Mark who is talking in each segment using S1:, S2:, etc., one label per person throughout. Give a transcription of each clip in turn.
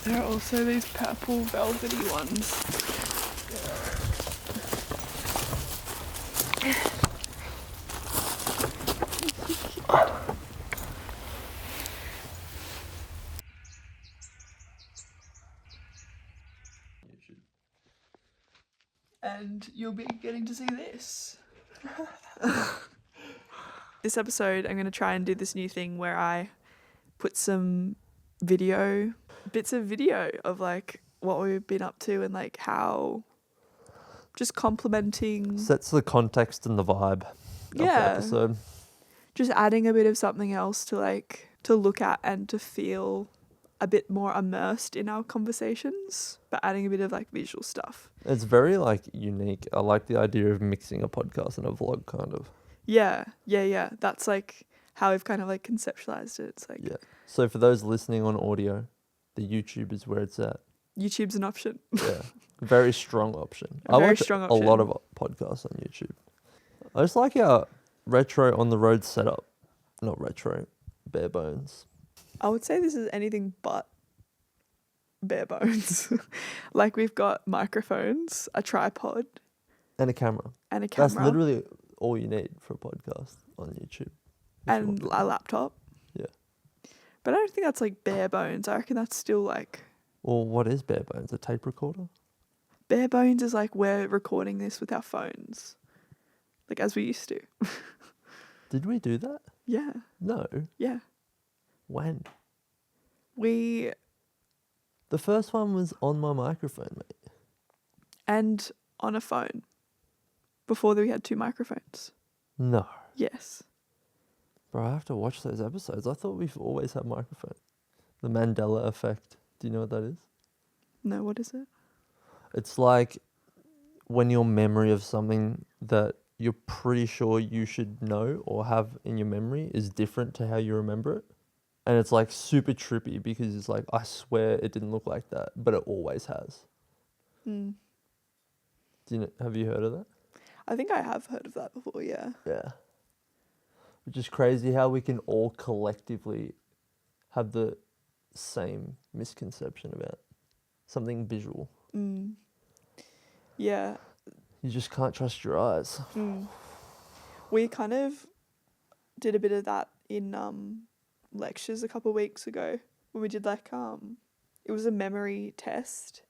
S1: There are also these purple velvety ones. And you'll be getting to see this. This episode, I'm going to try and do this new thing where I put some bits of video of like what we've been up to and like how just complimenting.
S2: Sets the context and the vibe of the episode.
S1: Just adding a bit of something else to like to look at and to feel a bit more immersed in our conversations, but adding a bit of like visual stuff.
S2: It's very like unique. I like the idea of mixing a podcast and a vlog kind of.
S1: Yeah. That's like how we've kind of like conceptualized it. It's like,
S2: yeah. So for those listening on audio, the YouTube is where it's at.
S1: YouTube's an option.
S2: Yeah. Very strong option.
S1: A very strong option.
S2: A lot of podcasts on YouTube. I just like our retro on the road setup. Not retro, bare bones.
S1: I would say this is anything but bare bones. Like we've got microphones, a tripod.
S2: And a camera. That's literally all you need for a podcast on YouTube.
S1: And a laptop.
S2: Yeah.
S1: But I don't think that's like bare bones. I reckon that's still like...
S2: Well, what is bare bones? A tape recorder?
S1: Bare bones is like we're recording this with our phones. Like as we used to.
S2: Did we do that?
S1: Yeah.
S2: No.
S1: Yeah.
S2: When?
S1: The
S2: first one was on my microphone, mate.
S1: And on a phone. Before we had 2 microphones.
S2: No.
S1: Yes.
S2: Bro, I have to watch those episodes. I thought we've always had microphones. The Mandela effect. Do you know what that is?
S1: No, what is it?
S2: It's like when your memory of something that you're pretty sure you should know or have in your memory is different to how you remember it. And it's like super trippy because it's like, I swear it didn't look like that, but it always has.
S1: Mm.
S2: Have you heard of that?
S1: I think I have heard of that before, yeah.
S2: Yeah. Which is crazy how we can all collectively have the same misconception about something visual.
S1: Mm. Yeah.
S2: You just can't trust your eyes.
S1: Mm. We kind of did a bit of that in lectures a couple of weeks ago when we did like it was a memory test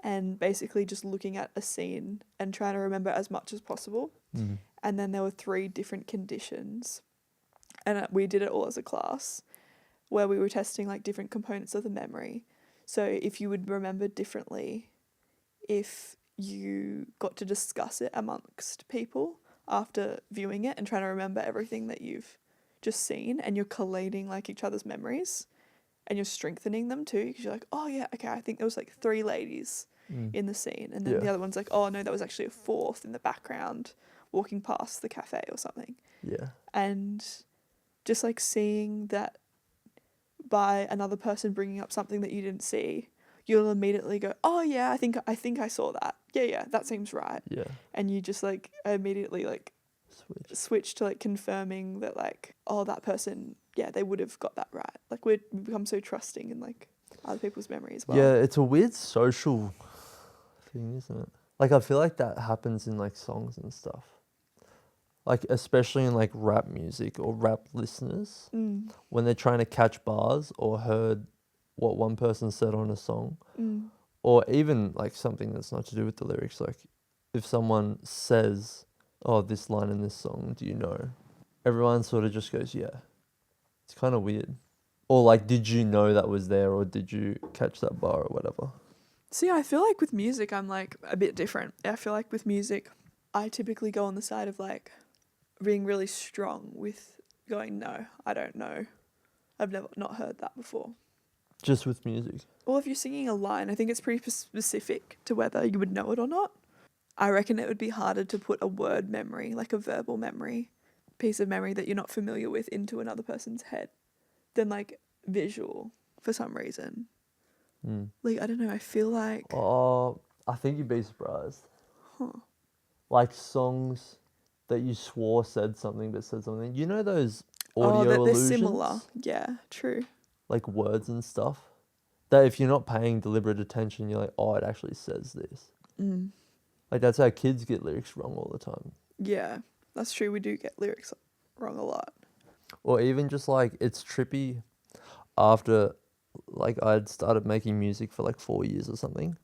S1: and basically just looking at a scene and trying to remember as much as possible.
S2: Mm.
S1: And then there were 3 different conditions and we did it all as a class where we were testing like different components of the memory. So if you would remember differently if you got to discuss it amongst people after viewing it and trying to remember everything that you've just seen, and you're collating like each other's memories and you're strengthening them too, because you're like, oh yeah, okay, I think there was like 3 ladies in the scene, and then the other one's like, oh no, that was actually a 4th in the background walking past the cafe or something.
S2: Yeah. And
S1: just like seeing that by another person bringing up something that you didn't see, you'll immediately go, oh yeah, I think I saw that. Yeah, that seems right.
S2: Yeah. And
S1: you just like immediately like switch to like confirming that like, oh, that person, yeah, they would have got that right. Like we become so trusting in like other people's memory as well.
S2: Yeah, it's a weird social thing, isn't it? Like I feel like that happens in like songs and stuff. Like especially in like rap music or rap listeners, when they're trying to catch bars or heard what one person said on a song, or even like something that's not to do with the lyrics. Like if someone says, oh, this line in this song, do you know? Everyone sort of just goes, yeah. It's kind of weird. Or like, did you know that was there, or did you catch that bar or whatever?
S1: See, I feel like with music, I'm like a bit different. I feel like with music, I typically go on the side of like being really strong with going, no, I don't know. I've never not heard that before.
S2: Just with music?
S1: Well, if you're singing a line, I think it's pretty specific to whether you would know it or not. I reckon it would be harder to put a word memory, like a verbal memory, piece of memory that you're not familiar with, into another person's head than like visual for some reason. Like, I don't know, I feel like...
S2: Oh, I think you'd be surprised.
S1: Huh.
S2: Like songs that you swore said something but said something. You know those audio illusions?
S1: They're similar. Yeah, true.
S2: Like words and stuff that if you're not paying deliberate attention, you're like, oh, it actually says this.
S1: Mm.
S2: Like that's how kids get lyrics wrong all the time.
S1: Yeah, that's true. We do get lyrics wrong a lot.
S2: Or even just like it's trippy after like I'd started making music for like 4 years or something.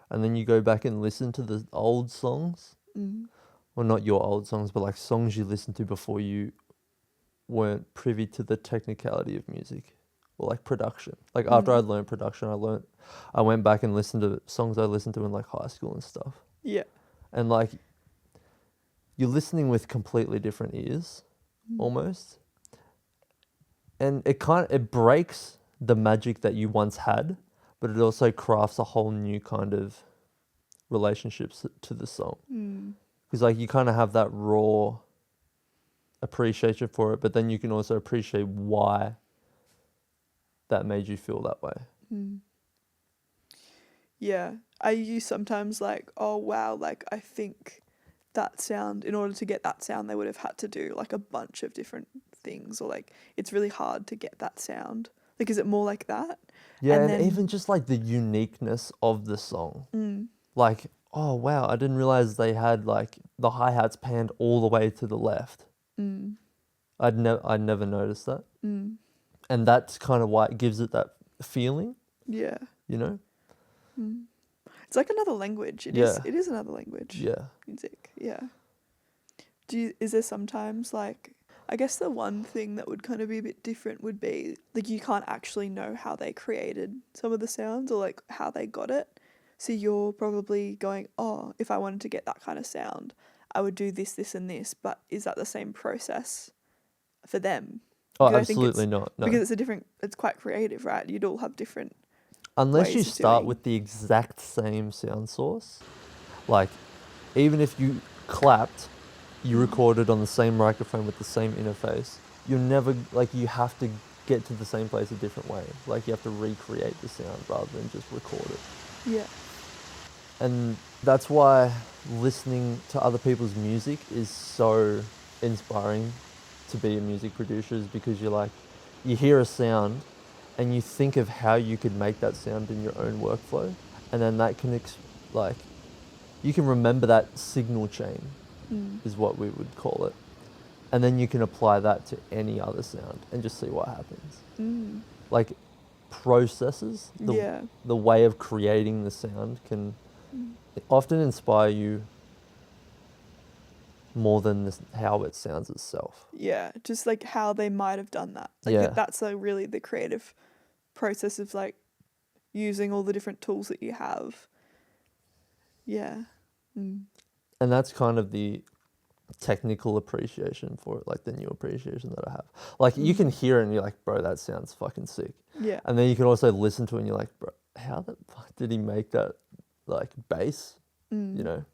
S2: And then you go back and listen to the old songs.
S1: Mm.
S2: Well, not your old songs, but like songs you listened to before you weren't privy to the technicality of music or like production. Like after I'd learned production, I went back and listened to songs I listened to in like high school and stuff.
S1: Yeah.
S2: And like you're listening with completely different ears almost. And it breaks the magic that you once had, but it also crafts a whole new kind of relationships to the song. Because like you kind of have that raw appreciation for it, but then you can also appreciate why that made you feel that way.
S1: Yeah. I use sometimes like, oh wow, like I think that sound, in order to get that sound, they would have had to do like a bunch of different things, or like it's really hard to get that sound. Like, is it more like that?
S2: Yeah, and
S1: then,
S2: even just like the uniqueness of the song. Like, oh wow, I didn't realize they had like the hi-hats panned all the way to the left. I'd never noticed that. And that's kind of why it gives it that feeling.
S1: Yeah.
S2: You know?
S1: It's like another language. It is another language.
S2: Yeah.
S1: Music. Yeah. Is there sometimes like, I guess the one thing that would kind of be a bit different would be like you can't actually know how they created some of the sounds or like how they got it. So you're probably going, oh, if I wanted to get that kind of sound, I would do this, this, and this. But is that the same process for them?
S2: Oh,
S1: Because I think
S2: absolutely not. No.
S1: Because it's quite creative, right? You'd all have different
S2: Unless
S1: ways
S2: you
S1: of
S2: start
S1: doing.
S2: with the exact same sound source. Like, even if you clapped, you recorded on the same microphone with the same interface, you're never, like, you have to get to the same place a different way. Like, you have to recreate the sound rather than just record it.
S1: Yeah.
S2: And that's why listening to other people's music is so inspiring to be a music producer, is because you're like, you hear a sound and you think of how you could make that sound in your own workflow. And then that can, you can remember that signal chain is what we would call it. And then you can apply that to any other sound and just see what happens. Like processes, the way of creating the sound can often inspire you more than how it sounds itself.
S1: Yeah, just like how they might have done that. Like that's like really the creative process of like using all the different tools that you have. Yeah.
S2: And that's kind of the technical appreciation for it, like the new appreciation that I have. Like you can hear it and you're like, bro, that sounds fucking sick.
S1: Yeah.
S2: And then you can also listen to it and you're like, bro, how the fuck did he make that like bass? You know?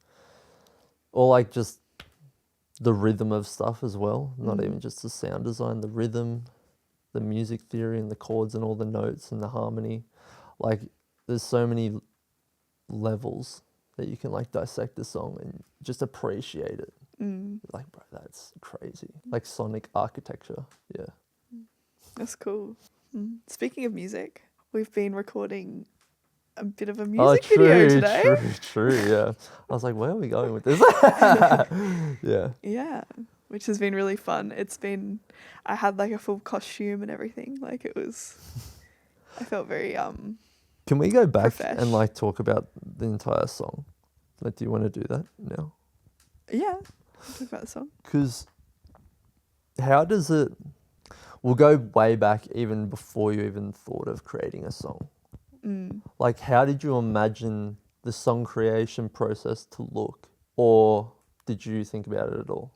S2: Or like just the rhythm of stuff as well. Not even just the sound design, the rhythm, the music theory and the chords and all the notes and the harmony. Like there's so many levels that you can like dissect the song and just appreciate it. Like, bro, that's crazy. Like sonic architecture. Yeah.
S1: That's cool. Speaking of music, we've been recording a bit of a music video today.
S2: True, yeah. I was like, where are we going with this? Yeah.
S1: Yeah, which has been really fun. I had like a full costume and everything. Like I felt very
S2: Can we go back
S1: profesh.
S2: and like talk about the entire song? Like, do you want to do that now?
S1: Yeah, talk about the song.
S2: Because how does it... We'll go way back even before you even thought of creating a song. Like, how did you imagine the song creation process to look? Or did you think about it at all?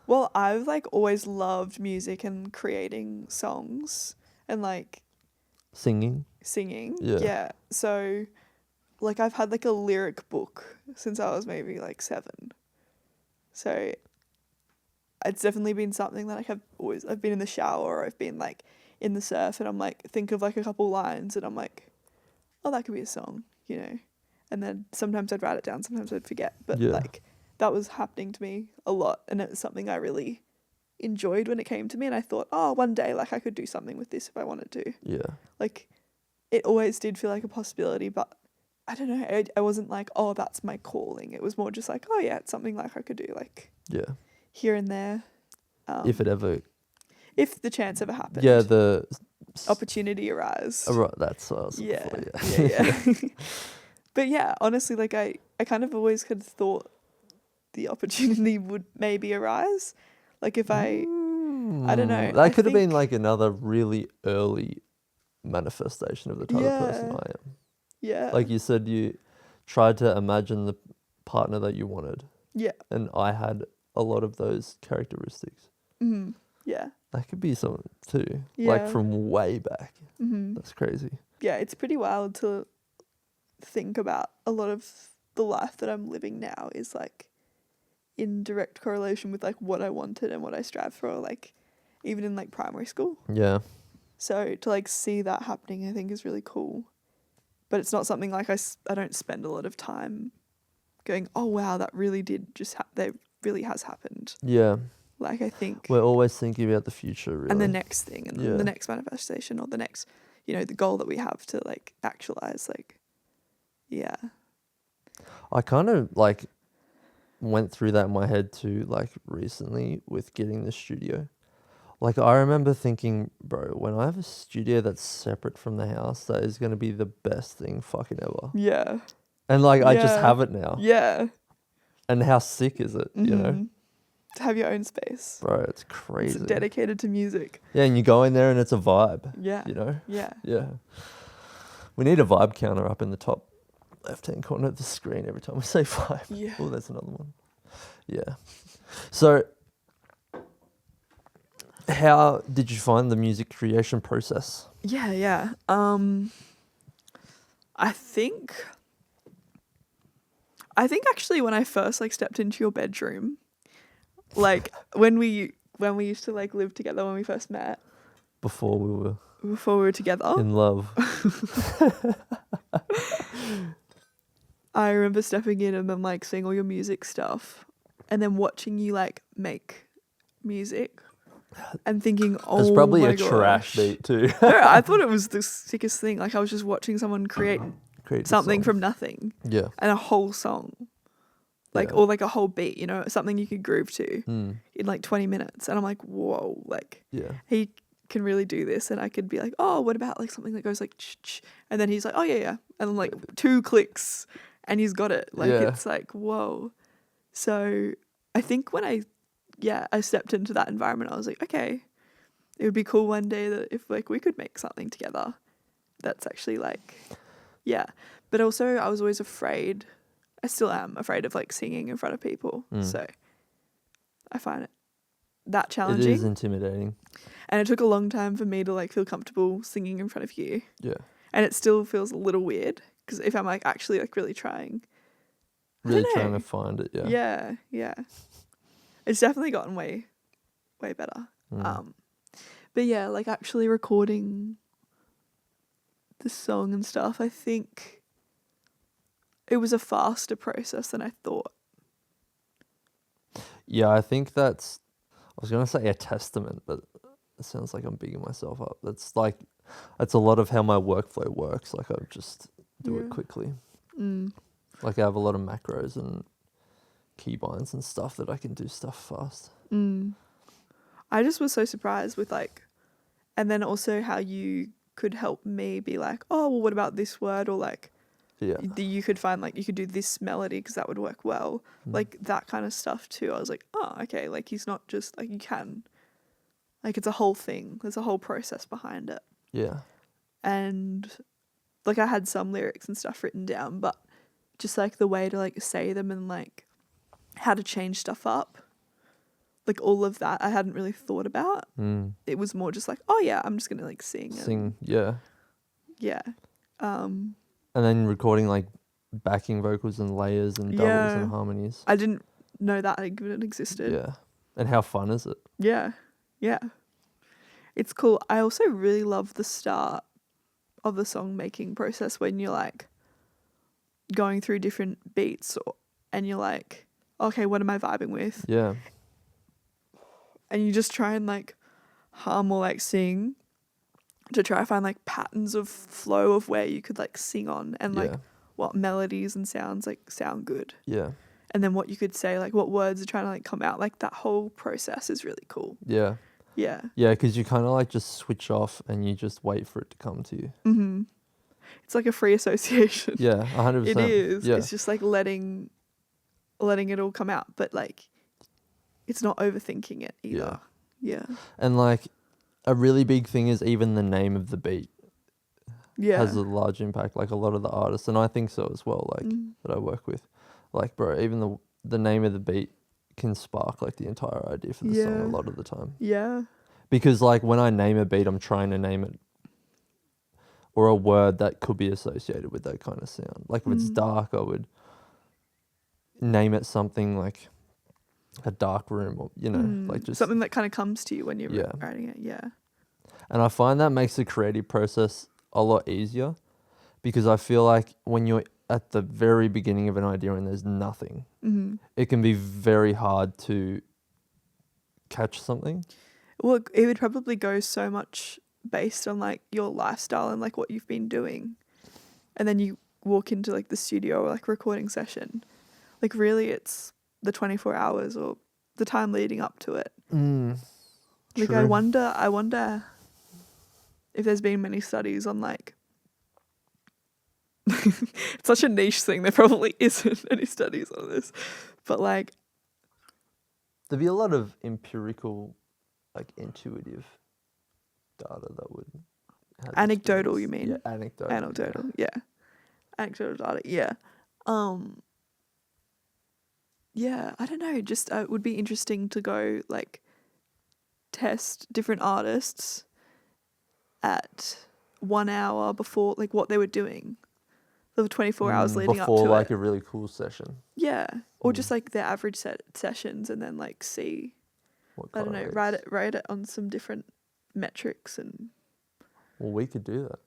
S1: Well, I've like always loved music and creating songs and like...
S2: Singing?
S1: Yeah. So like I've had like a lyric book since I was maybe like 7. So it's definitely been something that I've been in the shower or I've been like in the surf and I'm like, think of like a couple lines and I'm like, oh, that could be a song, you know? And then sometimes I'd write it down, sometimes I'd forget. But like that was happening to me a lot and it was something I really enjoyed when it came to me and I thought, oh, one day like I could do something with this if I wanted to.
S2: Yeah.
S1: Like it always did feel like a possibility, but I don't know. I wasn't like, oh, that's my calling. It was more just like, oh yeah, it's something like I could do like
S2: Yeah.
S1: here and there.
S2: If it ever.
S1: If the chance ever happened.
S2: Yeah, the
S1: opportunity arise.
S2: Oh, right, that's what I was
S1: Yeah,
S2: looking for,
S1: yeah. But yeah, honestly, like I kind of always could have thought the opportunity would maybe arise. Like if I don't know.
S2: That could have been like another really early manifestation of the type of person I am.
S1: Yeah.
S2: Like you said, you tried to imagine the partner that you wanted.
S1: Yeah.
S2: And I had a lot of those characteristics.
S1: Mm-hmm. Yeah.
S2: That could be something too.
S1: Yeah.
S2: Like from way back.
S1: Mm-hmm.
S2: That's crazy.
S1: Yeah, it's pretty wild to think about. A lot of the life that I'm living now is like in direct correlation with like what I wanted and what I strive for, like even in like primary school.
S2: Yeah.
S1: So to like see that happening, I think is really cool. But it's not something like I don't spend a lot of time going, oh wow, that really did just that really has happened.
S2: Yeah.
S1: Like I think
S2: we're always thinking about the future, really.
S1: And the next thing and the next manifestation or the next, the goal that we have to like actualize, like, yeah.
S2: I kind of like went through that in my head too, like recently with getting the studio. Like I remember thinking, bro, when I have a studio that's separate from the house, that is going to be the best thing fucking ever.
S1: Yeah.
S2: And like I just have it now.
S1: Yeah.
S2: And how sick is it, you know?
S1: To have your own space.
S2: Bro, it's crazy.
S1: It's dedicated to music.
S2: Yeah, and you go in there and it's a vibe.
S1: Yeah.
S2: You know?
S1: Yeah.
S2: Yeah. We need a vibe counter up in the top left-hand corner of the screen every time we say vibe.
S1: Yeah.
S2: Oh, there's another one. Yeah. So, how did you find the music creation process?
S1: Yeah. I think actually when I first like stepped into your bedroom, like when we used to like live together when we first met.
S2: Before we were
S1: together.
S2: In love.
S1: I remember stepping in and then like seeing all your music stuff and then watching you like make music and thinking, oh,
S2: it's probably
S1: my
S2: a trash beat too.
S1: No, I thought it was the sickest thing. Like I was just watching someone create something from nothing.
S2: Yeah.
S1: And a whole song. Like, or like a whole beat, something you could groove to in like 20 minutes. And I'm like, whoa, like he can really do this. And I could be like, oh, what about like something that goes like, ch-ch? And then he's like, oh yeah. And then like 2 clicks and he's got it. Like, it's like, whoa. So I think when I stepped into that environment, I was like, okay, it would be cool one day that if like we could make something together that's actually like, yeah. But also I was always afraid. I still am afraid of like singing in front of people. So I find it that challenging.
S2: It is intimidating.
S1: And it took a long time for me to like feel comfortable singing in front of you.
S2: Yeah.
S1: And it still feels a little weird because if I'm like actually like really trying.
S2: Really trying to find it, yeah.
S1: Yeah. It's definitely gotten way better. But yeah, like actually recording the song and stuff, I think it was a faster process than I thought.
S2: Yeah, I think that's, I was going to say a testament, but it sounds like I'm bigging myself up. That's like, it's a lot of how my workflow works. Like I just do it quickly. Like I have a lot of macros and keybinds and stuff that I can do stuff fast.
S1: I just was so surprised with like, and then also how you could help me be like, oh, well, what about this word? Or like, you could find like you could do this melody because that would work well, like that kind of stuff too. I was like, oh, okay, like he's not just like you can, like it's a whole thing. There's a whole process behind it.
S2: Yeah.
S1: And like I had some lyrics and stuff written down, but just like the way to like say them and like how to change stuff up, like all of that I hadn't really thought about. It was more just like, oh yeah, I'm just gonna like sing.
S2: Yeah. And then recording like backing vocals and layers and doubles and harmonies.
S1: I didn't know that it existed.
S2: Yeah. And how fun is it?
S1: Yeah. It's cool. I also really love the start of the song making process when you're like going through different beats and you're like, okay, what am I vibing with?
S2: Yeah.
S1: And you just try and like hum or like sing to try to find like patterns of flow of where you could like sing on and like
S2: Yeah.
S1: what melodies and sounds like sound good.
S2: Yeah.
S1: And then what you could say, like what words are trying to like come out. Like that whole process is really cool.
S2: Yeah.
S1: Yeah.
S2: Yeah, because you kind of like just switch off and you just wait for it to come to you.
S1: Mm-hmm. It's like a free association.
S2: Yeah, 100%.
S1: It is.
S2: Yeah.
S1: It's just like letting it all come out, but like it's not overthinking it either. Yeah.
S2: And like a really big thing is even the name of the beat
S1: Yeah.
S2: has a large impact. Like a lot of the artists, and I think so as well, like that I work with. Like, bro, even the name of the beat can spark like the entire idea for the song a lot of the time.
S1: Yeah.
S2: Because like when I name a beat, I'm trying to name it or a word that could be associated with that kind of sound. Like if it's dark, I would name it something like a dark room, or like just
S1: something that kind of comes to you when you're
S2: Yeah.
S1: writing it. Yeah.
S2: And I find that makes the creative process a lot easier, because I feel like when you're at the very beginning of an idea and there's nothing, it can be very hard to catch something.
S1: Well, it would probably go so much based on like your lifestyle and like what you've been doing. And then you walk into like the studio or like recording session. Like really it's the 24 hours or the time leading up to it. Like
S2: True.
S1: I wonder if there's been many studies on like it's such a niche thing. There probably isn't any studies on this. But like
S2: There'd be a lot of empirical, like intuitive data that would have
S1: anecdotal,
S2: experience.
S1: you mean?
S2: Yeah, anecdotal.
S1: Anecdotal, yeah. Anecdotal data, yeah. Yeah, I don't know. Just it would be interesting to go like test different artists at 1 hour before, like what they were doing, the 24 hours leading up to
S2: before like
S1: it.
S2: a really cool session.
S1: Yeah, or just like their average sessions, and then like see.
S2: What
S1: I don't know.
S2: correlates.
S1: Write it on some different metrics, and
S2: Well, we could do that.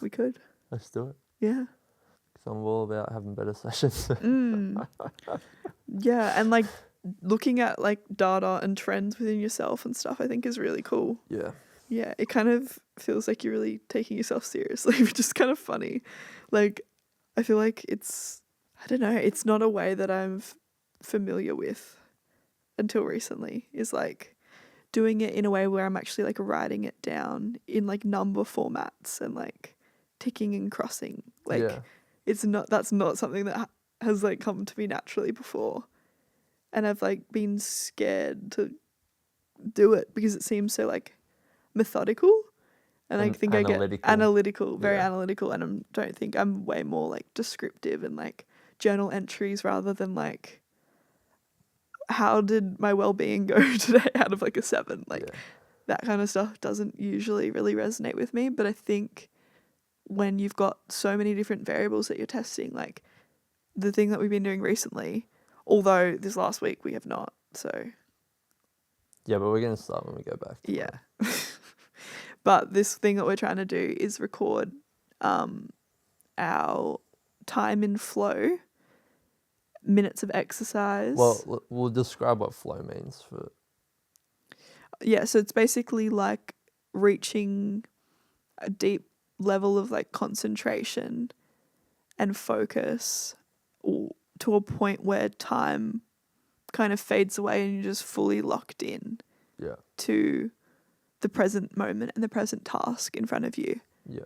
S1: we could.
S2: Let's do it.
S1: Yeah.
S2: 'Cause I'm all about having better sessions.
S1: Yeah, and like looking at like data and trends within yourself and stuff, I think is really cool.
S2: Yeah.
S1: Yeah, it kind of feels like you're really taking yourself seriously, which is kind of funny. Like, I feel like I don't know, it's not a way that I'm familiar with until recently, is like doing it in a way where I'm actually like writing it down in like number formats and like ticking and crossing. Like, that's not something that has like come to me naturally before. And I've like been scared to do it because it seems so like methodical, and I think
S2: analytical.
S1: I get analytical, very analytical, and I don't think I'm way more like descriptive and like journal entries rather than like how did my well-being go today out of like a 7. Like that kind of stuff doesn't usually really resonate with me, but I think when you've got so many different variables that you're testing, like the thing that we've been doing recently, although this last week we have not, so
S2: yeah, but we're gonna start when we go back.
S1: Yeah. But this thing that we're trying to do is record our time in flow, minutes of exercise.
S2: Well, we'll describe what flow means for.
S1: Yeah, so it's basically like reaching a deep level of like concentration and focus to a point where time kind of fades away and you're just fully locked in to the present moment and the present task in front of you.
S2: Yeah.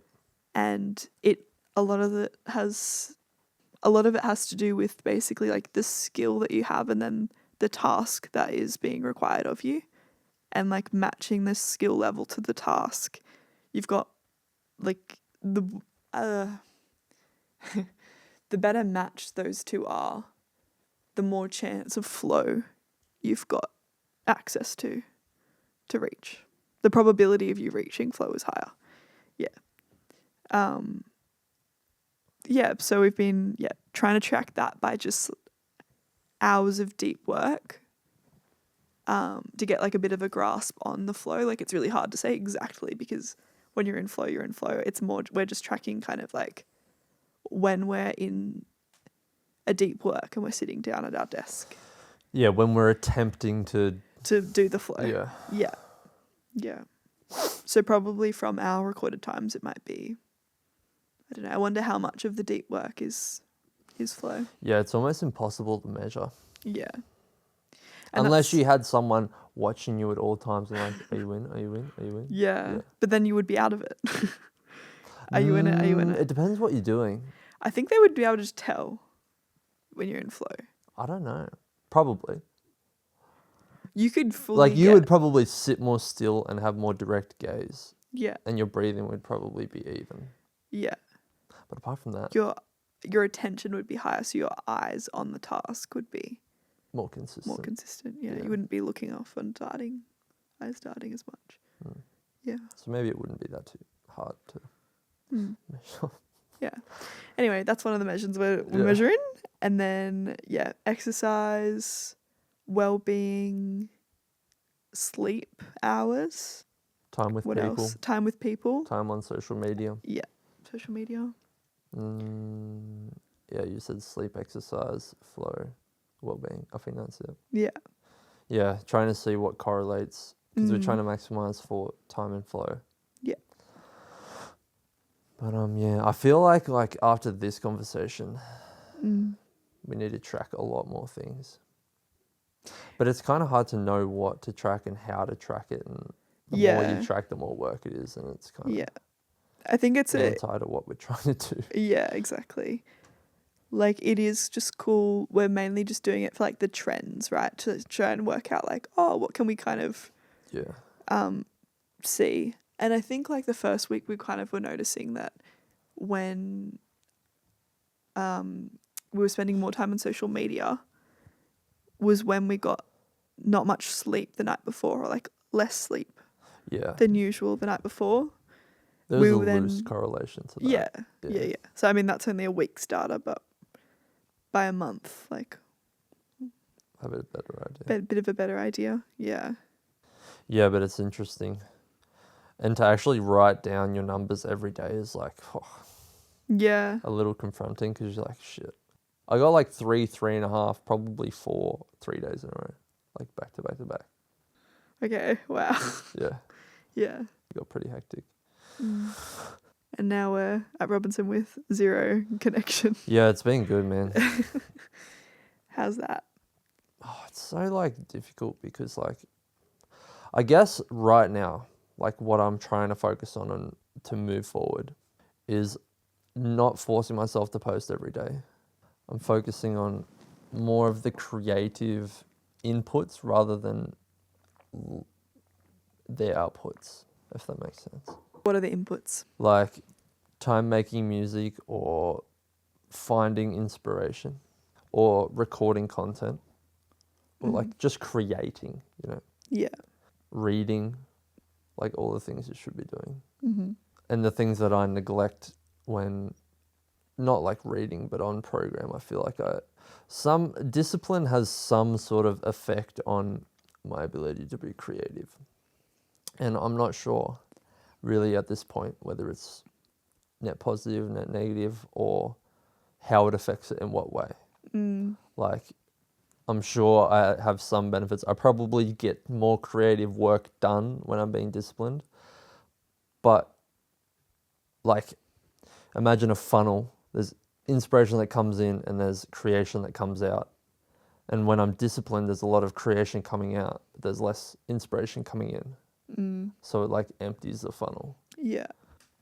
S1: And a lot of it has to do with basically like the skill that you have and then the task that is being required of you, and like matching the skill level to the task. You've got like the better match those two are, the more chance of flow you've got access to reach. The probability of you reaching flow is higher. Yeah. So we've been trying to track that by just hours of deep work to get like a bit of a grasp on the flow. Like it's really hard to say exactly because when you're in flow, you're in flow. It's more we're just tracking kind of like when we're in a deep work and we're sitting down at our desk.
S2: Yeah, when we're attempting to
S1: do the flow.
S2: Yeah.
S1: Yeah. Yeah. So probably from our recorded times, it might be, I don't know. I wonder how much of the deep work is flow.
S2: Yeah, it's almost impossible to measure.
S1: Yeah.
S2: Unless you had someone watching you at all times and like, are you in? Are you in? Are you in?
S1: Yeah. But then you would be out of it. Are you in it? Are you in it?
S2: It depends what you're doing.
S1: I think they would be able to just tell when you're in flow.
S2: I don't know. Probably.
S1: You could fully
S2: Like you would probably sit more still and have more direct gaze.
S1: Yeah.
S2: And your breathing would probably be even.
S1: Yeah.
S2: But apart from that,
S1: your attention would be higher, so your eyes on the task would be
S2: more consistent.
S1: Yeah. You wouldn't be looking off and eyes darting as much. Yeah.
S2: So maybe it wouldn't be that too hard to measure.
S1: Yeah. Anyway, that's one of the measures we're measuring. And then, exercise, well-being, sleep hours.
S2: Time with
S1: what
S2: people.
S1: Else? Time with people.
S2: Time on social media.
S1: Yeah. Social media.
S2: Yeah, you said sleep, exercise, flow, well-being. I think that's it.
S1: Yeah.
S2: Yeah, trying to see what correlates because we're trying to maximize for time and flow.
S1: Yeah.
S2: But I feel like after this conversation, we need to track a lot more things. But it's kind of hard to know what to track and how to track it, and the more you track, the more work it is, and it's kind of
S1: I think it's
S2: anti to what we're trying to do.
S1: Yeah, exactly. Like it is just cool. We're mainly just doing it for like the trends, right? To try and work out like, oh, what can we kind of see. And I think like the first week we kind of were noticing that when we were spending more time on social media was when we got not much sleep the night before, or like less sleep than usual the night before.
S2: There's a loose correlation to that.
S1: Yeah. So I mean that's only a week's data, but by a month, like
S2: have a better idea.
S1: Bit of a better idea. Yeah.
S2: Yeah, but it's interesting. And to actually write down your numbers every day is like a little confronting because you're like, shit. I got like 3.5, probably 4, 3 days in a row. Like back to back to back.
S1: Okay, wow.
S2: Yeah.
S1: Yeah.
S2: It got pretty hectic.
S1: And now we're at Robertson with 0 connection.
S2: Yeah, it's been good, man.
S1: How's that?
S2: Oh, it's so like difficult because like, I guess right now, like what I'm trying to focus on and to move forward is not forcing myself to post every day. I'm focusing on more of the creative inputs rather than their outputs, if that makes sense.
S1: What are the inputs?
S2: Like time making music or finding inspiration or recording content or like just creating, you know.
S1: Yeah.
S2: Reading, like all the things you should be doing. And the things that I neglect when not like reading but on program, I feel like some discipline has some sort of effect on my ability to be creative. And I'm not sure really at this point whether it's net positive, net negative, or how it affects it in what way. Like I'm sure I have some benefits. I probably get more creative work done when I'm being disciplined. But like imagine a funnel. There's inspiration that comes in and there's creation that comes out. And when I'm disciplined, there's a lot of creation coming out. But there's less inspiration coming in. So it like empties the funnel.
S1: Yeah.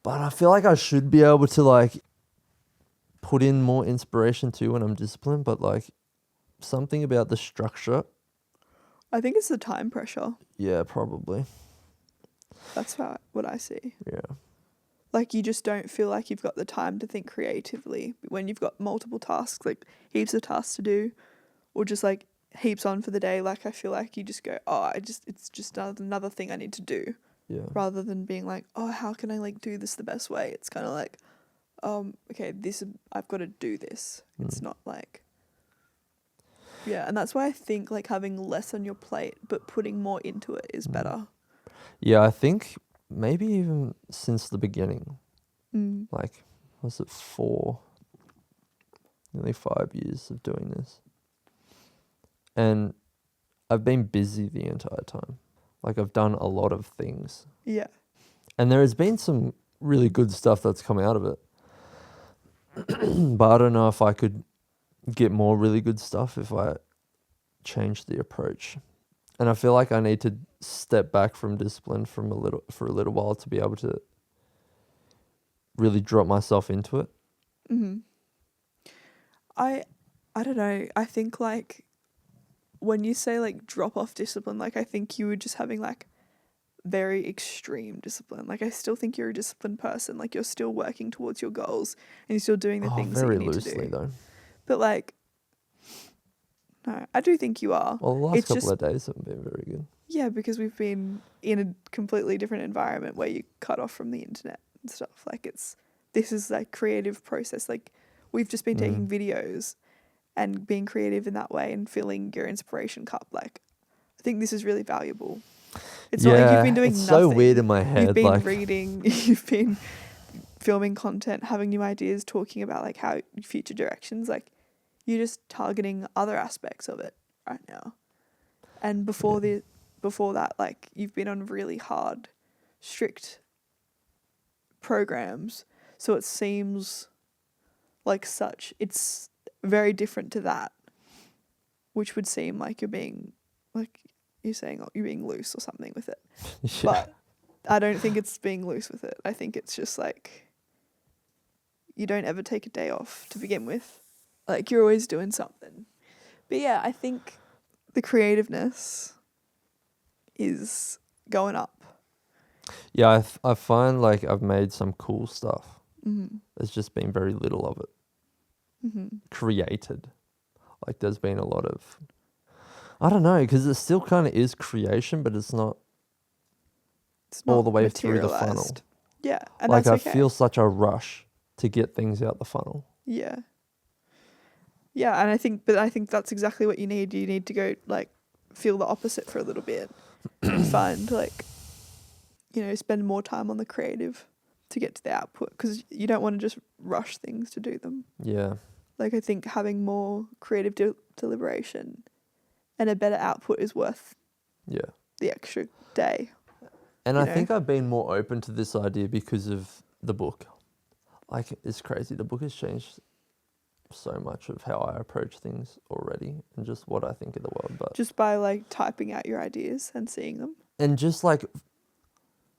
S2: But I feel like I should be able to like put in more inspiration too when I'm disciplined. But like something about the structure.
S1: I think it's the time pressure.
S2: Yeah, probably.
S1: That's what I see.
S2: Yeah.
S1: Like you just don't feel like you've got the time to think creatively when you've got multiple tasks, like heaps of tasks to do, or just like heaps on for the day. Like I feel like you just go, it's just another thing I need to do.
S2: Yeah.
S1: Rather than being like, how can I like do this the best way? It's kind of like, okay, I've got to do this. It's not like, and that's why I think like having less on your plate but putting more into it is better.
S2: Yeah, I think maybe even since the beginning, like, was it nearly 5 years of doing this? And I've been busy the entire time. Like, I've done a lot of things.
S1: Yeah.
S2: And there has been some really good stuff that's come out of it. But I don't know if I could get more really good stuff if I changed the approach. And I feel like I need to step back from discipline for a little while to be able to really drop myself into it.
S1: Mm-hmm. I don't know. I think like when you say like drop off discipline, like I think you were just having like very extreme discipline. Like I still think you're a disciplined person. Like you're still working towards your goals and you're still doing the things that
S2: Very
S1: you need
S2: loosely
S1: to do.
S2: though.
S1: But like, no, I do think you are.
S2: Well, the last
S1: It's
S2: couple
S1: just,
S2: of days haven't been very good.
S1: yeah, because we've been in a completely different environment where you cut off from the internet and stuff. Like this is like creative process. Like we've just been taking videos and being creative in that way and filling your inspiration cup. Like I think this is really valuable. It's not like you've been doing
S2: it's
S1: nothing.
S2: so weird in my head.
S1: You've been
S2: like
S1: reading, you've been filming content, having new ideas, talking about like how future directions. Like you're just targeting other aspects of it right now. And before that, like you've been on really hard, strict programs. So it seems like it's very different to that, which would seem like you're being like you're saying you're being loose or something with it.
S2: yeah.
S1: But I don't think it's being loose with it. I think it's just like you don't ever take a day off to begin with. Like you're always doing something. But yeah, I think the creativeness is going up.
S2: Yeah, I find like I've made some cool stuff.
S1: Mm-hmm.
S2: There's just been very little of it created. Like there's been a lot of, I don't know, because it still kind of is creation, but it's not all the way through the funnel.
S1: Materialised. Yeah, and
S2: like
S1: that's okay.
S2: I feel such a rush to get things out the funnel.
S1: Yeah. Yeah, and I think that's exactly what you need. You need to go like feel the opposite for a little bit and find like, spend more time on the creative to get to the output because you don't want to just rush things to do them.
S2: Yeah.
S1: Like I think having more creative deliberation and a better output is worth the extra day.
S2: And I think I've been more open to this idea because of the book. Like it's crazy. The book has changed so much of how I approach things already and just what I think of the world. But
S1: just by like typing out your ideas and seeing them.
S2: And just like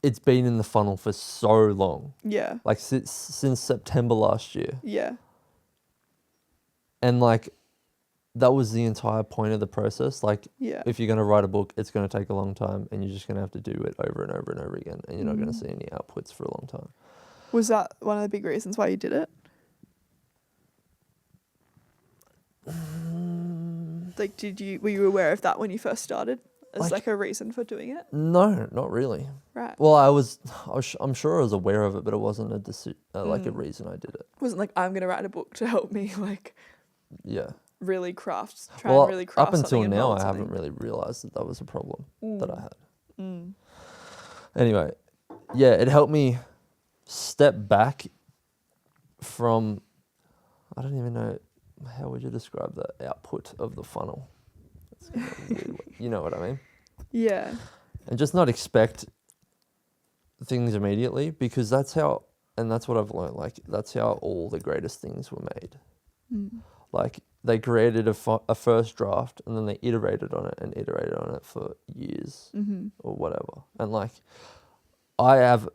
S2: it's been in the funnel for so long.
S1: Yeah.
S2: Like since September last year.
S1: Yeah.
S2: And like that was the entire point of the process. Like if you're going to write a book, it's going to take a long time and you're just going to have to do it over and over and over again and you're not going to see any outputs for a long time.
S1: Was that one of the big reasons why you did it? Like, were you aware of that when you first started as like a reason for doing it?
S2: No, not really.
S1: Right.
S2: Well, I'm sure I was aware of it, but it wasn't a like a reason I did it.
S1: It wasn't like I'm going to write a book to help me like really
S2: up
S1: craft
S2: until now, I haven't really realized that was a problem that I had. Anyway, it helped me step back from, I don't even know, how would you describe the output of the funnel? That's kind of weird. You know what I mean?
S1: Yeah.
S2: And just not expect things immediately because that's what I've learned. Like that's how all the greatest things were made. Like they created a first draft and then they iterated on it for years or whatever. And like I have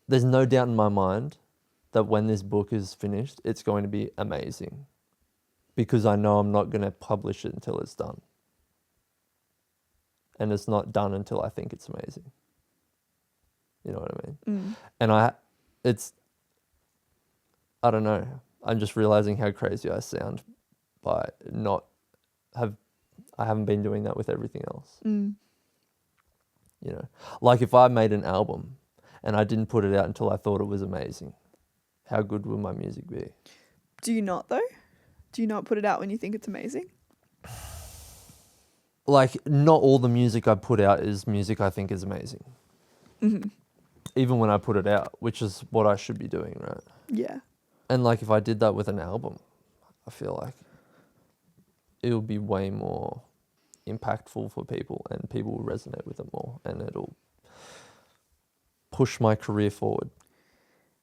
S2: there's no doubt in my mind that when this book is finished, it's going to be amazing because I know I'm not going to publish it until it's done. And it's not done until I think it's amazing. You know what I mean? And I don't know. I'm just realizing how crazy I sound by I haven't been doing that with everything else. Like if I made an album and I didn't put it out until I thought it was amazing, how good would my music be?
S1: Do you not though? Do you not put it out when you think it's amazing?
S2: Like not all the music I put out is music I think is amazing. Even when I put it out, which is what I should be doing, right?
S1: Yeah.
S2: And like if I did that with an album, I feel like it will be way more impactful for people and people will resonate with it more and it'll push my career forward.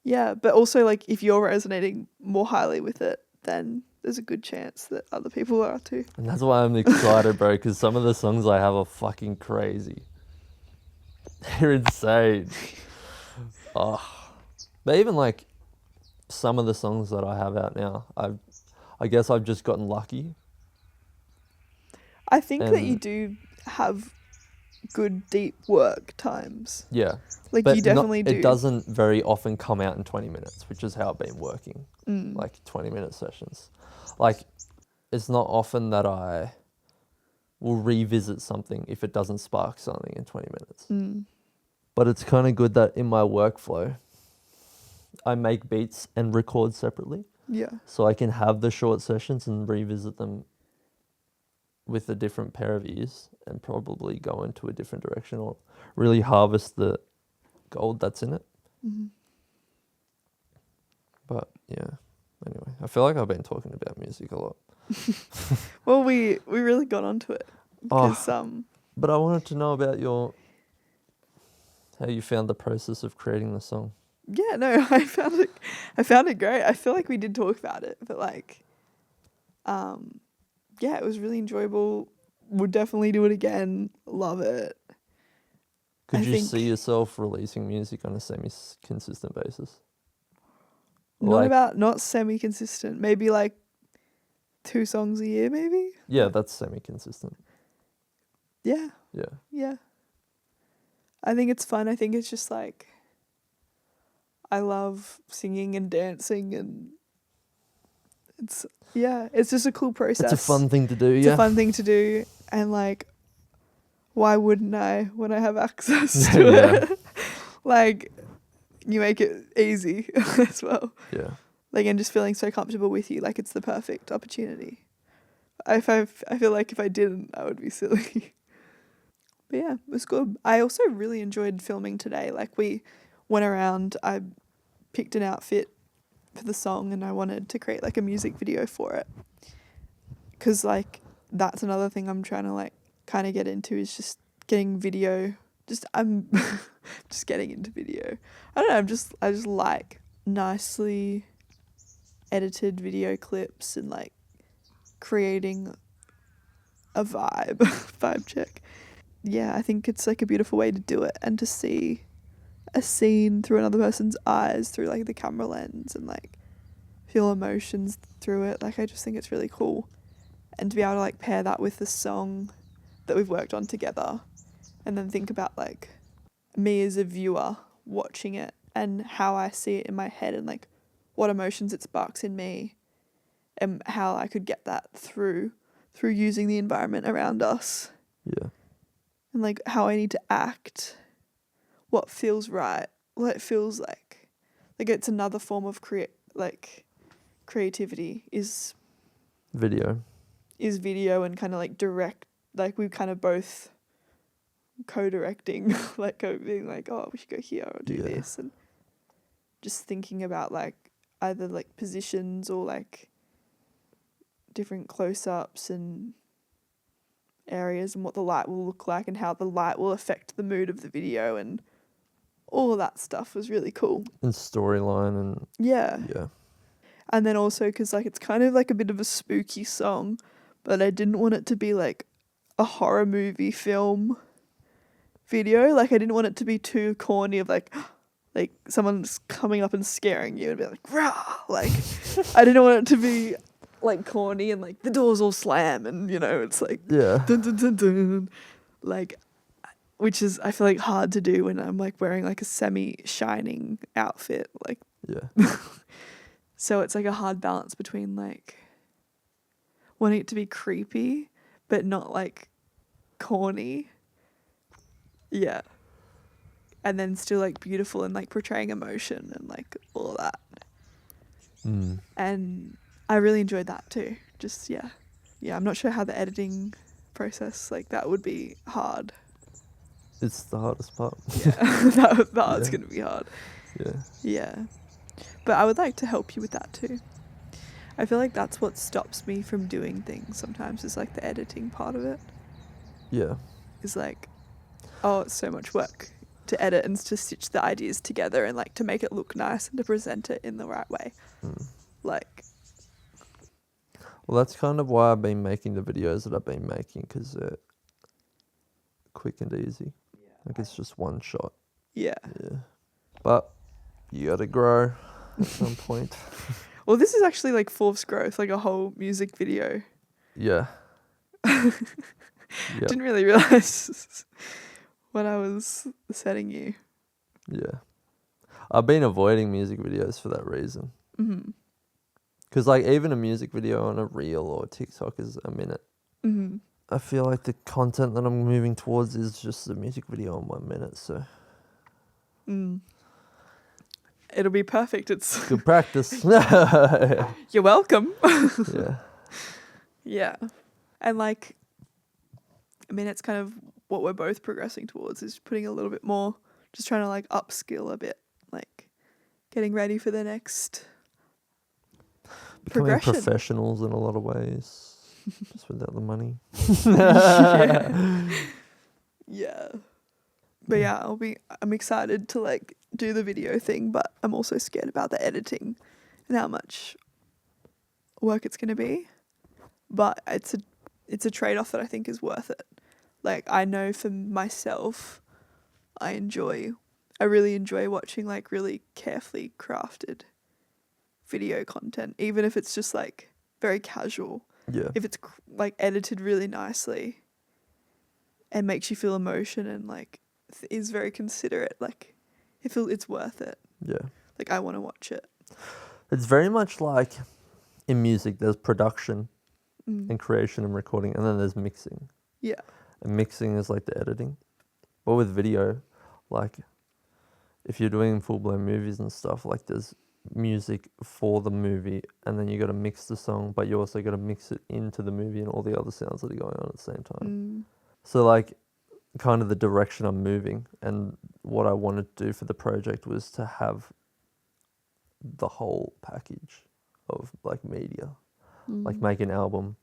S1: Yeah, but also like if you're resonating more highly with it, then there's a good chance that other people are too.
S2: And that's why I'm excited, bro, because some of the songs I have are fucking crazy. They're insane. Oh. But even like some of the songs that I have out now, I guess I've just gotten lucky.
S1: I think that
S2: And-
S1: you do have good deep work times.
S2: Yeah.
S1: Like
S2: But
S1: you definitely do.
S2: It doesn't very often come out in 20 minutes, which is how I've been working. Like 20-minute sessions. Like it's not often that I will revisit something if it doesn't spark something in 20 minutes. But it's kind of good that in my workflow, I make beats and record separately.
S1: Yeah.
S2: So I can have the short sessions and revisit them with a different pair of ears and probably go into a different direction or really harvest the gold that's in it. But yeah, anyway, I feel like I've been talking about music a lot.
S1: Well, we really got onto it because
S2: But I wanted to know about how you found the process of creating the song.
S1: yeah, no, I found it great. I feel like we did talk about it, but like yeah, it was really enjoyable. Would definitely do it again. Love it.
S2: Could
S1: I
S2: you
S1: think
S2: see yourself releasing music on a semi-consistent basis?
S1: not semi-consistent. Maybe like 2 songs a year, maybe.
S2: Yeah, that's semi-consistent.
S1: Yeah.
S2: Yeah.
S1: Yeah. I think it's fun. I think it's just like I love singing and dancing and it's just a cool process.
S2: It's a fun thing to do,
S1: It's a fun thing to do and like why wouldn't I when I have access to it? Like you make it easy as well.
S2: Yeah.
S1: Like and just feeling so comfortable with you, like it's the perfect opportunity. I feel like if I didn't, I would be silly. But yeah, it was good. I also really enjoyed filming today. Like we went around, I picked an outfit for the song and I wanted to create like a music video for it. 'Cause like that's another thing I'm trying to like kind of get into is just getting video. I'm just getting into video. I don't know, I just like nicely edited video clips and like creating a vibe check. Yeah, I think it's like a beautiful way to do it and to see a scene through another person's eyes through like the camera lens and like feel emotions through it. Like I just think it's really cool. And to be able to like pair that with the song that we've worked on together and then think about like me as a viewer watching it and how I see it in my head and like what emotions it sparks in me and how I could get that through using the environment around us.
S2: Yeah.
S1: And like how I need to act, what feels right, what it feels like it's another form of creativity is
S2: Video
S1: and kind of like direct, like we kind of both co-directing, like being like, oh, we should go here or do this, and just thinking about like either like positions or like different close-ups and areas and what the light will look like and how the light will affect the mood of the video and all of that stuff was really cool.
S2: and storyline and
S1: Yeah. And then also because like it's kind of like a bit of a spooky song, but I didn't want it to be like a horror movie film video. Like I didn't want it to be too corny of like someone's coming up and scaring you and be like, rah! Like I didn't want it to be like corny and like the doors all slam and you know it's like dun, dun, dun, dun. Like which is I feel like hard to do when I'm like wearing like a semi-shining outfit like so it's like a hard balance between like wanting it to be creepy but not like corny, and then still like beautiful and like portraying emotion and like all that. And I really enjoyed that too. Just I'm not sure how the editing process like that would be hard.
S2: It's the hardest part.
S1: That part's gonna be hard.
S2: Yeah.
S1: But I would like to help you with that too. I feel like that's what stops me from doing things sometimes is like the editing part of it.
S2: Yeah.
S1: Is like, oh, it's so much work. to edit and to stitch the ideas together and like to make it look nice and to present it in the right way. Like,
S2: well, that's kind of why I've been making the videos that I've been making, because they're quick and easy. Like it's just one shot.
S1: yeah.
S2: But you gotta grow at some point.
S1: Well, this is actually like forced growth, like a whole music video.
S2: Yeah.
S1: Didn't really realize what I was setting you.
S2: Yeah. I've been avoiding music videos for that reason.
S1: Mm-hmm.
S2: Because like even a music video on a reel or TikTok is a minute.
S1: Mm-hmm.
S2: I feel like the content that I'm moving towards is just a music video in 1 minute. So
S1: it'll be perfect. It's
S2: good practice.
S1: You're welcome.
S2: Yeah.
S1: Yeah. And like, I mean, it's kind of what we're both progressing towards, is putting a little bit more, just trying to like upskill a bit, like getting ready for the next
S2: Becoming
S1: progression.
S2: professionals in a lot of ways, just without the money.
S1: Yeah. But yeah, I'm excited to like do the video thing, but I'm also scared about the editing and how much work it's going to be. But it's a trade-off that I think is worth it. Like, I know for myself, I really enjoy watching like really carefully crafted video content, even if it's just like very casual.
S2: Yeah.
S1: If it's like edited really nicely and makes you feel emotion and like is very considerate, like it's worth it.
S2: Yeah.
S1: Like, I want to watch it.
S2: It's very much like in music, there's production and creation and recording, and then there's mixing.
S1: Yeah.
S2: And mixing is like the editing. But with video, like if you're doing full-blown movies and stuff, like there's music for the movie, and then you got to mix the song, but you also got to mix it into the movie and all the other sounds that are going on at the same time. So like kind of the direction I'm moving and what I wanted to do for the project was to have the whole package of like media, like make an album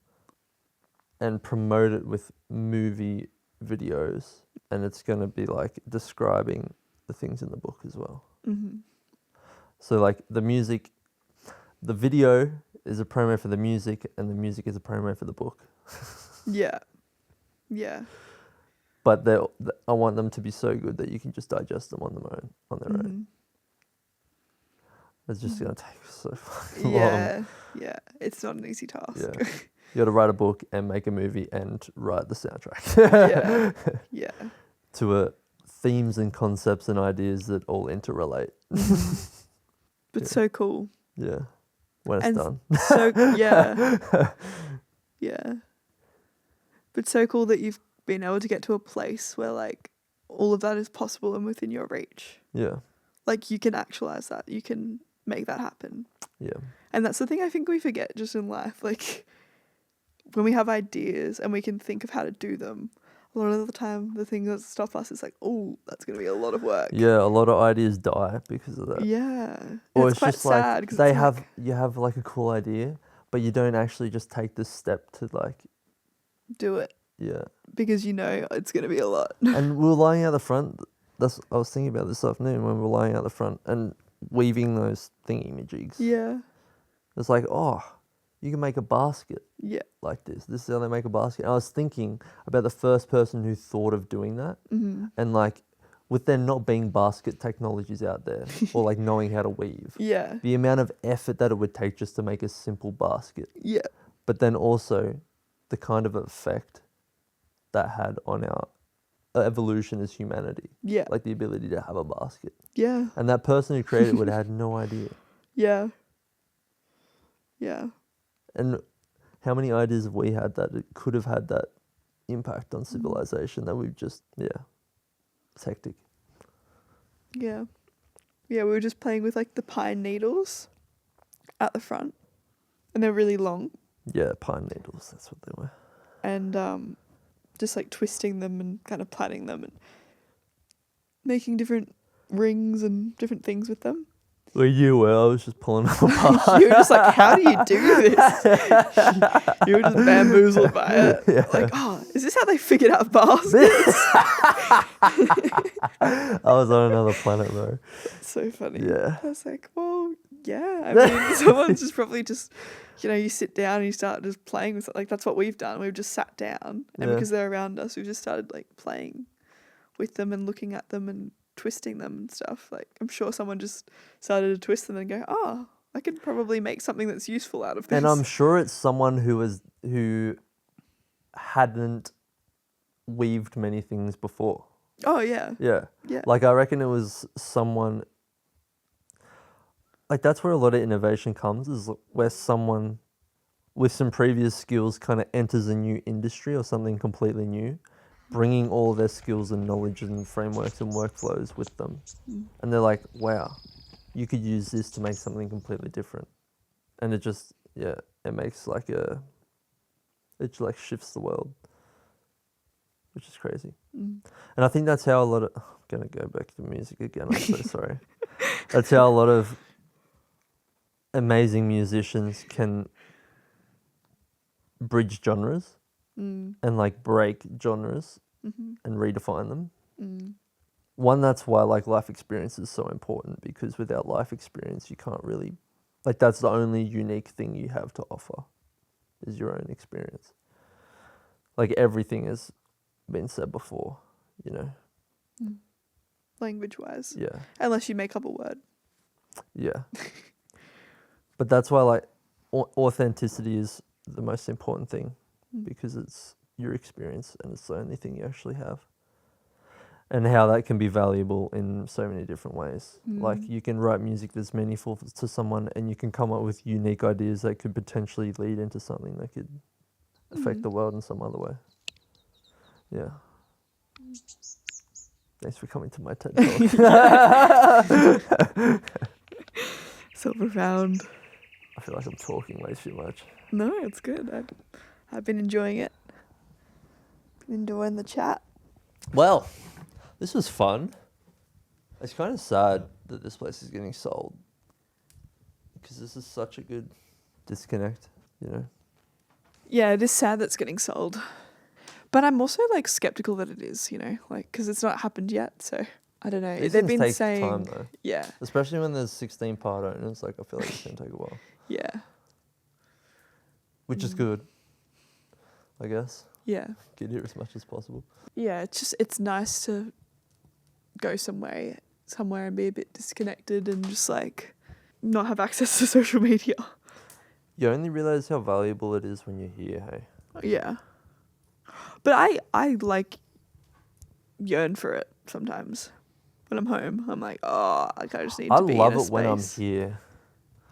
S2: and promote it with movie videos, and it's going to be like describing the things in the book as well. So like the music, the video is a promo for the music, and the music is a promo for the book.
S1: Yeah.
S2: But I want them to be so good that you can just digest them on their own. It's just going to take so fucking long.
S1: Yeah. It's not an easy task.
S2: Yeah. You got to write a book and make a movie and write the soundtrack.
S1: Yeah.
S2: To themes and concepts and ideas that all interrelate.
S1: But so cool.
S2: Yeah. When it's done.
S1: So yeah. But so cool that you've been able to get to a place where like all of that is possible and within your reach.
S2: Yeah.
S1: Like you can actualize that. You can make that happen.
S2: Yeah.
S1: And that's the thing I think we forget just in life. Like when we have ideas and we can think of how to do them, a lot of the time the thing that stops us is like, oh, that's going to be a lot of work.
S2: Yeah, a lot of ideas die because of that.
S1: Yeah.
S2: Or
S1: it's quite
S2: just
S1: sad.
S2: like you have like a cool idea, but you don't actually just take this step to like
S1: do it.
S2: Yeah.
S1: Because you know it's going to be a lot.
S2: And we were lying out the front. I was thinking about this afternoon when we were lying out the front and weaving those thingy-majigs.
S1: Yeah.
S2: It's like, oh, you can make a basket.
S1: Yeah.
S2: Like this. This is how they make a basket. And I was thinking about the first person who thought of doing that. And like, with there not being basket technologies out there or like knowing how to weave.
S1: Yeah.
S2: The amount of effort that it would take just to make a simple basket.
S1: Yeah.
S2: But then also the kind of effect that had on our evolution as humanity.
S1: Yeah.
S2: Like the ability to have a basket.
S1: Yeah.
S2: And that person who created it would have had no idea.
S1: Yeah. Yeah.
S2: And how many ideas have we had that it could have had that impact on civilization that we've just, it's hectic.
S1: Yeah. Yeah, we were just playing with like the pine needles at the front. And they're really long.
S2: Yeah, pine needles, that's what they were.
S1: And just like twisting them and kind of plaiting them and making different rings and different things with them.
S2: Where you were, I was just pulling them apart.
S1: You were just like, how do you do this? You were just bamboozled by it.
S2: Yeah.
S1: Like, oh, is this how they figured out baskets?
S2: I was on another planet, bro.
S1: That's so funny.
S2: Yeah.
S1: I was like, well, yeah. I mean, someone's just probably just, you sit down and you start just playing with it. Like, that's what we've done. We've just sat down. And because they're around us, we've just started, like, playing with them and looking at them and twisting them and stuff. Like, I'm sure someone just started to twist them and go, oh, I could probably make something that's useful out of this.
S2: And I'm sure it's someone who hadn't weaved many things before.
S1: Oh, yeah.
S2: Yeah.
S1: Yeah.
S2: Like, I reckon it was someone... Like, that's where a lot of innovation comes, is where someone with some previous skills kind of enters a new industry or something completely new, bringing all of their skills and knowledge and frameworks and workflows with them. And they're like, wow, you could use this to make something completely different. And it just, it makes like it like shifts the world, which is crazy. And I think that's how a lot of, I'm going to go back to music again, I'm so sorry. That's how a lot of amazing musicians can bridge genres and like break genres and redefine them. One, that's why like life experience is so important, because without life experience you can't really, like, that's the only unique thing you have to offer is your own experience. Like, everything has been said before,
S1: Language wise.
S2: Yeah.
S1: Unless you make up a word.
S2: Yeah. But that's why like authenticity is the most important thing, because it's your experience and it's the only thing you actually have. And how that can be valuable in so many different ways. Like, you can write music that's meaningful to someone, and you can come up with unique ideas that could potentially lead into something that could affect the world in some other way. Yeah. Thanks for coming to my TED Talk.
S1: So profound.
S2: I feel like I'm talking way too much.
S1: No, it's good. I've been enjoying it. Been enjoying the chat.
S2: Well, this was fun. It's kind of sad that this place is getting sold, because this is such a good disconnect,
S1: Yeah, it is sad that it's getting sold. But I'm also like skeptical that it is, like, because it's not happened yet. So I don't know.
S2: These
S1: They've
S2: things
S1: been
S2: take
S1: saying,
S2: time though.
S1: Yeah.
S2: Especially when there's 16 part owners, like, I feel like it's going to take a while.
S1: Yeah.
S2: Which is good, I guess.
S1: Yeah.
S2: Get here as much as possible.
S1: Yeah, it's nice to go somewhere and be a bit disconnected and just like not have access to social media.
S2: You only realise how valuable it is when you're here, hey?
S1: Yeah. But I like yearn for it sometimes. When I'm home, I'm like, oh, like, I just need to be in a space.
S2: I love it when I'm here.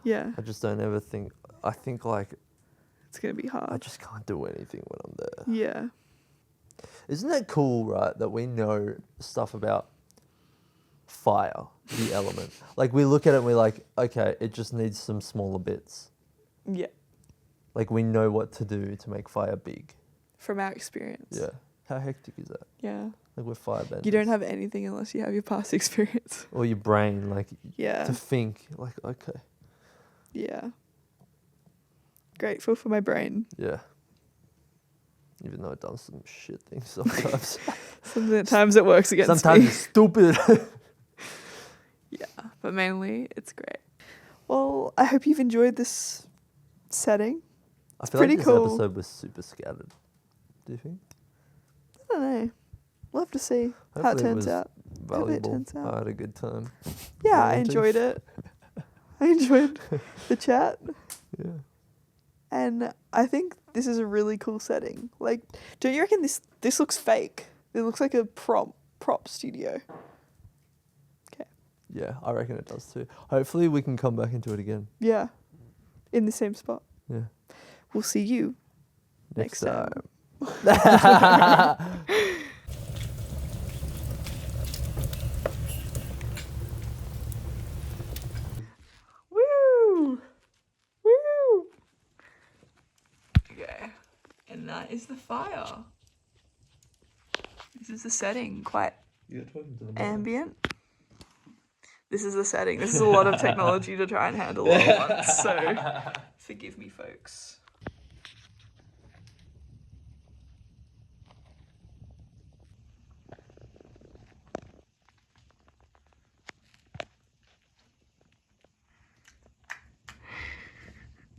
S1: Yeah.
S2: I just don't ever think, I think like,
S1: it's going to be hard.
S2: I just can't do anything when I'm there.
S1: Yeah.
S2: Isn't that cool, right, that we know stuff about fire, the element? Like, we look at it and we're like, okay, it just needs some smaller bits.
S1: Yeah.
S2: Like, we know what to do to make fire big.
S1: From our experience.
S2: Yeah. How hectic is that?
S1: Yeah.
S2: Like, we're firebenders.
S1: You don't have anything unless you have your past experience.
S2: Or your brain, like,
S1: Yeah.
S2: to think, like, okay.
S1: Yeah. Grateful for my brain.
S2: Yeah. Even though it does some shit things sometimes.
S1: Sometimes it works against
S2: sometimes
S1: me.
S2: it's stupid.
S1: Yeah, but mainly it's great. Well, I hope you've enjoyed this setting.
S2: I feel
S1: pretty
S2: like this
S1: cool.
S2: episode was super scattered. Do you think?
S1: I don't know. We'll have to see how it turns out.
S2: Valuable. I had a good time.
S1: Yeah, I enjoyed it. I enjoyed the chat.
S2: Yeah.
S1: And I think this is a really cool setting. Like, don't you reckon this looks fake? It looks like a prop studio. Okay.
S2: Yeah, I reckon it does too. Hopefully we can come back into it again.
S1: Yeah. In the same spot.
S2: Yeah.
S1: We'll see you next time. Woo! Woo! Okay. And that is the fire. This is the setting, quite ambient. This is the setting. This is a lot of technology to try and handle all at once. So forgive me, folks.